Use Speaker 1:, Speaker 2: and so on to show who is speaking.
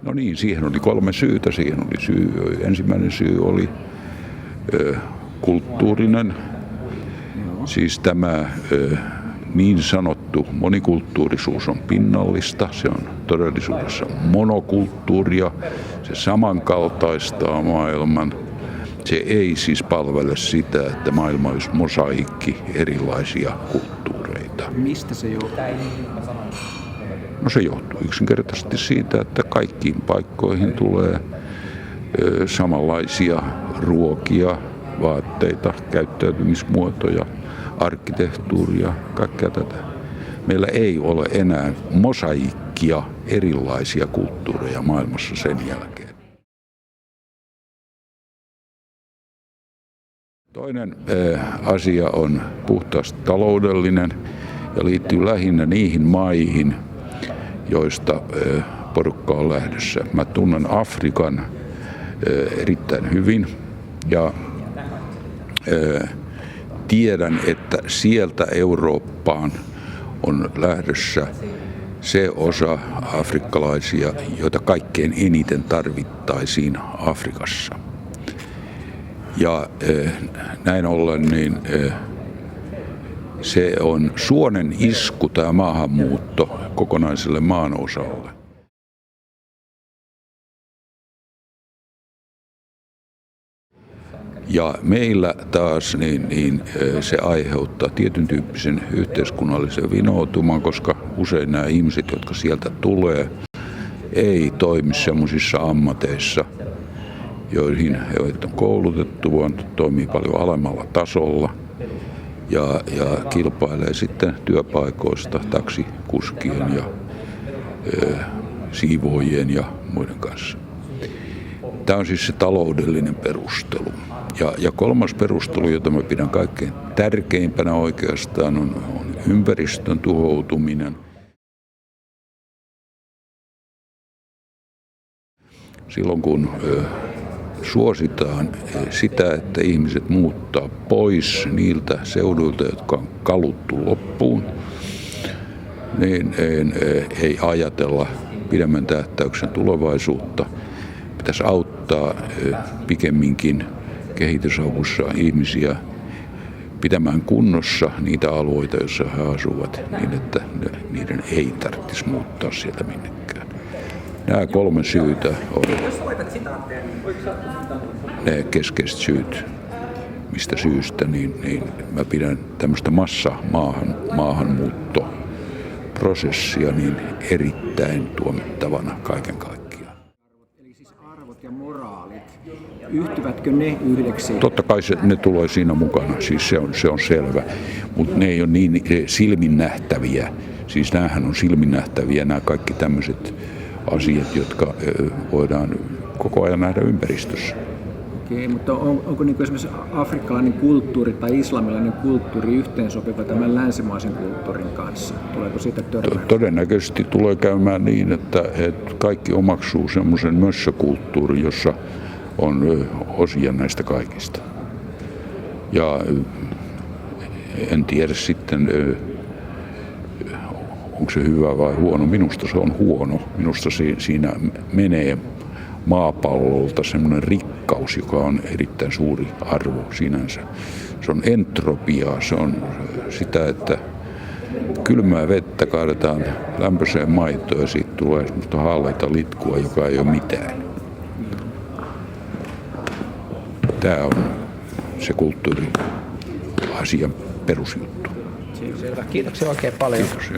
Speaker 1: No niin, siihen oli 3 syytä. Ensimmäinen syy oli kulttuurinen, siis tämä niin sanottu monikulttuurisuus on pinnallista, se on todellisuudessa monokulttuuria, se samankaltaistaa maailman. Se ei siis palvele sitä, että maailma olisi mosaikki erilaisia kulttuureita.
Speaker 2: Mistä se johtuu?
Speaker 1: No se johtuu yksinkertaisesti siitä, että kaikkiin paikkoihin tulee samanlaisia ruokia, vaatteita, käyttäytymismuotoja, arkkitehtuuria, kaikkea tätä. Meillä ei ole enää mosaikkia erilaisia kulttuureja maailmassa sen jälkeen. Toinen asia on puhtaasti taloudellinen ja liittyy lähinnä niihin maihin, joista porukka on lähdössä. Mä tunnen Afrikan erittäin hyvin ja tiedän, että sieltä Eurooppaan on lähdössä se osa afrikkalaisia, joita kaikkein eniten tarvittaisiin Afrikassa. Ja näin ollen niin se on suonen isku tämä maahanmuutto kokonaiselle maanosalle. Ja meillä taas niin se aiheuttaa tietyn tyyppisen yhteiskunnallisen vinoutuman, koska usein nämä ihmiset, jotka sieltä tulee, ei toimi sellaisissa ammateissa, joihin he on koulutettu, vaan toimii paljon alemmalla tasolla ja kilpailee sitten työpaikoista taksikuskien ja siivoojien ja muiden kanssa. Tämä on siis se taloudellinen perustelu. Ja kolmas perustelu, jota mä pidän kaikkein tärkeimpänä oikeastaan, on ympäristön tuhoutuminen. Silloin kun suositaan sitä, että ihmiset muuttaa pois niiltä seuduilta, jotka on kaluttu loppuun, niin ei ajatella pidemmän tähtäyksen tulevaisuutta. Pitäisi auttaa pikemminkin kehitysavussa ihmisiä pitämään kunnossa niitä alueita, joissa he asuvat, niin että niiden ei tarvitsisi muuttaa sieltä minnekään. Nämä 3 syytä on ne keskeiset syyt, mistä syystä niin mä pidän tämmöistä maahanmuuttoprosessia niin erittäin tuomittavana kaiken kaikkiaan.
Speaker 2: Eli siis arvot ja moraalit, yhtyvätkö ne yhdeksi?
Speaker 1: Totta kai ne tulee siinä mukana, siis se on selvä, mutta ne ei ole niin silminnähtäviä. Siis näähän on silminnähtäviä nämä kaikki tämmöiset asiat, jotka voidaan koko ajan nähdä ympäristössä.
Speaker 2: Okei, mutta onko niin kuin esimerkiksi afrikkalainen kulttuuri tai islamilainen kulttuuri yhteensopiva tämän länsimaisen kulttuurin kanssa? Tuleeko siitä törmäyksiä?
Speaker 1: Todennäköisesti tulee käymään niin, että kaikki omaksuu semmoisen mössökulttuurin, jossa on osia näistä kaikista. Ja en tiedä sitten, onko se hyvä vai huono. Minusta se on huono. Minusta siinä menee maapallolta semmoinen rikkaus, joka on erittäin suuri arvo sinänsä. Se on entropiaa, se on sitä, että kylmää vettä kaadetaan lämpöiseen maitoon ja siitä tulee semmoista haaleita litkua, joka ei ole mitään. Tämä on se kulttuuriasian perusjuttu.
Speaker 2: Selvä. Kiitoksia oikein paljon.
Speaker 1: Kiitos.